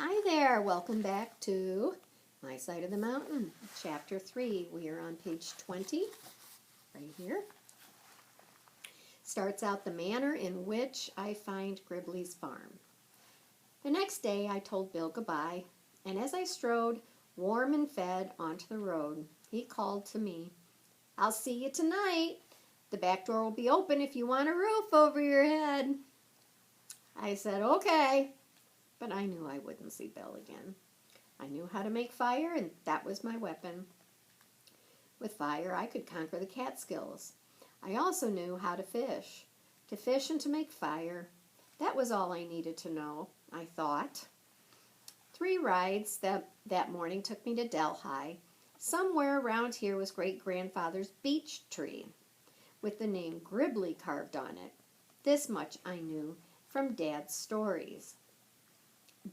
Hi there, welcome back to My Side of the Mountain, Chapter 3. We are on page 20, right here. Starts out the manner in which I find Gribley's farm. The next day I told Bill goodbye, and as I strode, warm and fed, onto the road, he called to me, "I'll see you tonight. The back door will be open if you want a roof over your head." I said, "Okay," but I knew I wouldn't see Bill again. I knew how to make fire, and that was my weapon. With fire, I could conquer the Catskills. I also knew how to fish. To fish and to make fire. That was all I needed to know, I thought. 3 rides that morning took me to Delhi. Somewhere around here was great-grandfather's beech tree, with the name Gribley carved on it. This much I knew from Dad's stories.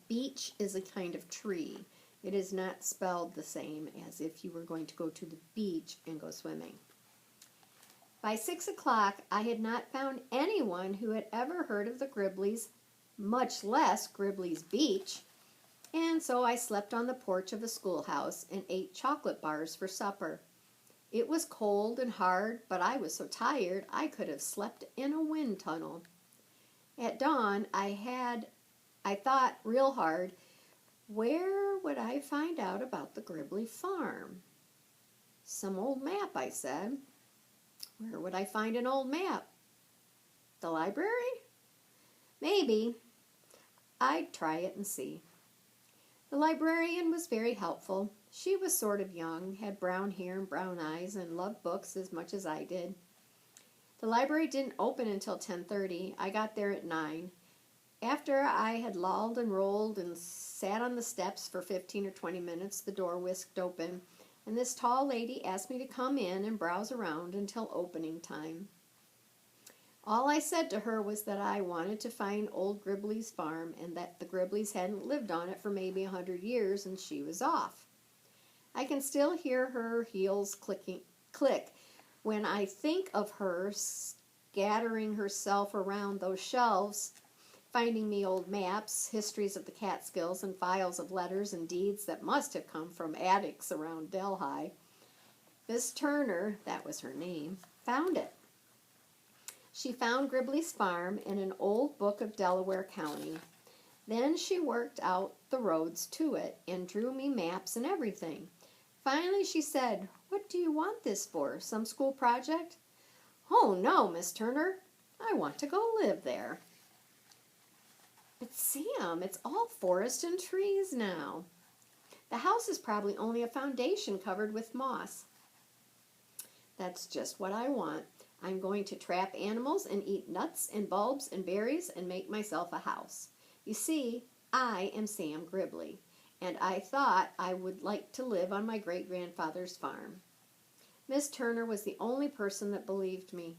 Beech is a kind of tree. It is not spelled the same as if you were going to go to the beach and go swimming. By 6 o'clock, I had not found anyone who had ever heard of the Gribleys, much less Gribley's Beach, and so I slept on the porch of the schoolhouse and ate chocolate bars for supper. It was cold and hard, but I was so tired I could have slept in a wind tunnel. At dawn, I thought real hard, where would I find out about the Gribley farm? Some old map, I said. Where would I find an old map? The library? Maybe. I'd try it and see. The librarian was very helpful. She was sort of young, had brown hair and brown eyes, and loved books as much as I did. The library didn't open until 10:30. I got there at 9. After I had lolled and rolled and sat on the steps for 15 or 20 minutes, the door whisked open, and this tall lady asked me to come in and browse around until opening time. All I said to her was that I wanted to find old Gribley's farm and that the Gribleys hadn't lived on it for maybe 100 years and she was off. I can still hear her heels click when I think of her scattering herself around those shelves, finding me old maps, histories of the Catskills, and files of letters and deeds that must have come from attics around Delhi. Miss Turner, that was her name, found it. She found Gribley's farm in an old book of Delaware County. Then she worked out the roads to it and drew me maps and everything. Finally she said, "What do you want this for? Some school project?" "Oh, no, Miss Turner. I want to go live there." "But Sam, it's all forest and trees now." "The house is probably only a foundation covered with moss." "That's just what I want. I'm going to trap animals and eat nuts and bulbs and berries and make myself a house. You see, I am Sam Gribley, and I thought I would like to live on my great-grandfather's farm." Miss Turner was the only person that believed me.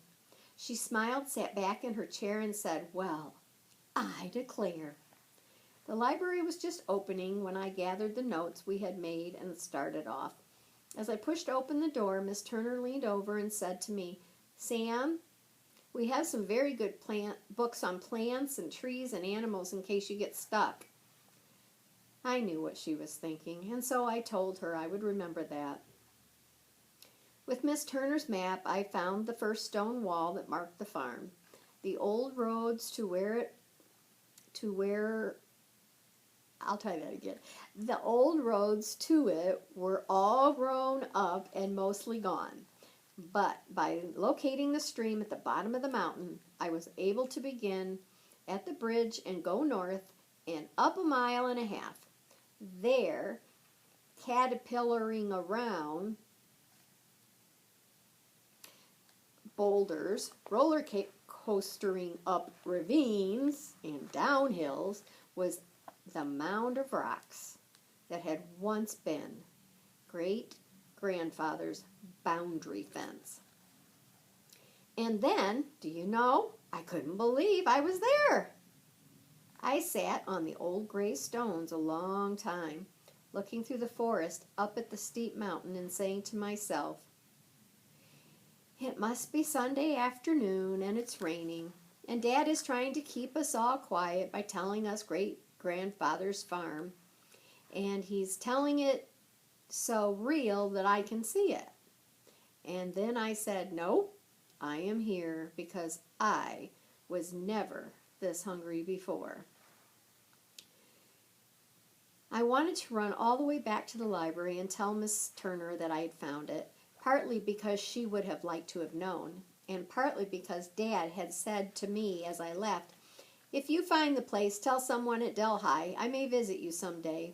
She smiled, sat back in her chair, and said, "Well, I declare." The library was just opening when I gathered the notes we had made and started off. As I pushed open the door, Miss Turner leaned over and said to me, "Sam, we have some very good books on plants and trees and animals in case you get stuck." I knew what she was thinking, and so I told her I would remember that. With Miss Turner's map, I found the first stone wall that marked the farm. The old roads I'll try that again. The old roads to it were all grown up and mostly gone. But by locating the stream at the bottom of the mountain, I was able to begin at the bridge and go north and up 1.5 miles. There, caterpillaring around boulders, roller coastering up ravines and down hills, was the mound of rocks that had once been great-grandfather's boundary fence. And then, do you know, I couldn't believe I was there. I sat on the old gray stones a long time, looking through the forest up at the steep mountain and saying to myself, "It must be Sunday afternoon and it's raining, and Dad is trying to keep us all quiet by telling us great grandfather's farm, and he's telling it so real that I can see it. And then I said, nope, I am here because I was never this hungry before. I wanted to run all the way back to the library and tell Miss Turner that I had found it, partly because she would have liked to have known, and partly because Dad had said to me as I left, "If you find the place, tell someone at Delhi I may visit you someday."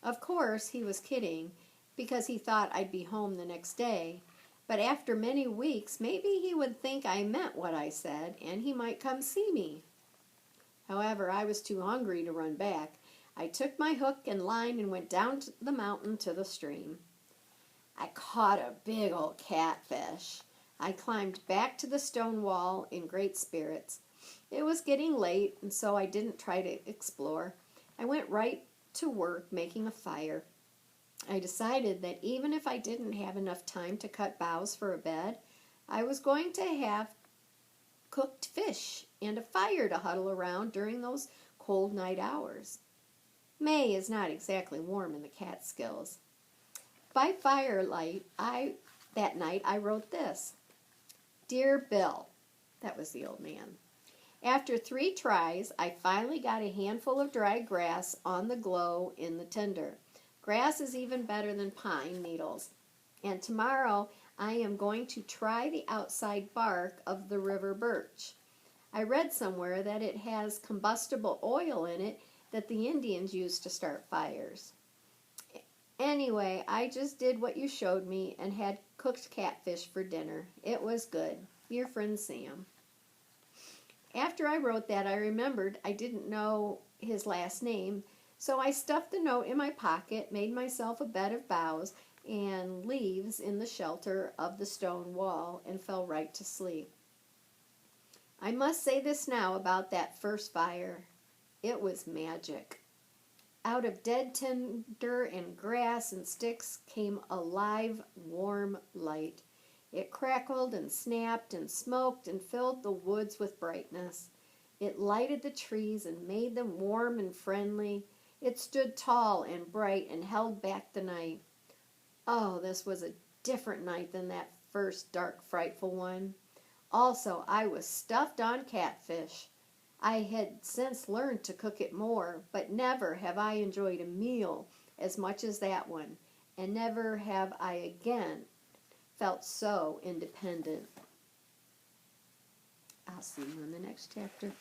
Of course, he was kidding, because he thought I'd be home the next day, but after many weeks, maybe he would think I meant what I said, and he might come see me. However, I was too hungry to run back. I took my hook and line and went down the mountain to the stream. I caught a big old catfish. I climbed back to the stone wall in great spirits. It was getting late, and so I didn't try to explore. I went right to work making a fire. I decided that even if I didn't have enough time to cut boughs for a bed, I was going to have cooked fish and a fire to huddle around during those cold night hours. May is not exactly warm in the Catskills. By firelight, that night I wrote this. Dear Bill, that was the old man. After 3 tries, I finally got a handful of dry grass on the glow in the tinder. Grass is even better than pine needles. And tomorrow I am going to try the outside bark of the river birch. I read somewhere that it has combustible oil in it that the Indians used to start fires. Anyway, I just did what you showed me and had cooked catfish for dinner. It was good. Your friend Sam. After I wrote that, I remembered I didn't know his last name, so I stuffed the note in my pocket, made myself a bed of boughs and leaves in the shelter of the stone wall, and fell right to sleep. I must say this now about that first fire. It was magic. Out of dead tinder and grass and sticks came a live, warm light. It crackled and snapped and smoked and filled the woods with brightness. It lighted the trees and made them warm and friendly. It stood tall and bright and held back the night. Oh, this was a different night than that first dark, frightful one. Also, I was stuffed on catfish. I had since learned to cook it more, but never have I enjoyed a meal as much as that one, and never have I again felt so independent. I'll see you in the next chapter.